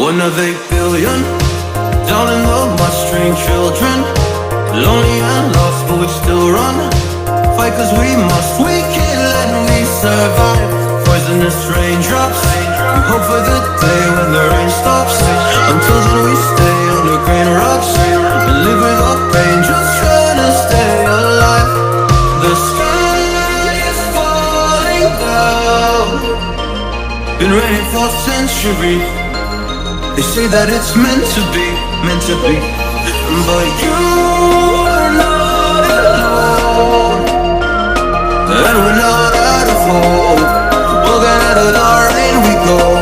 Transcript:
One of 8 billion, down in the mud, strange children, lonely and lost, but we still run. Fight cause we must, we kill and we survive. Poisonous raindrops, we hope for the day when the rain stops. Until then we stay under green rocks and live with our pain, just trying to stay alive. The sky is falling down, been raining for centuries. They say that it's meant to be, meant to be. But you are not alone, and we're not out of hope. Walking out of the rain we go.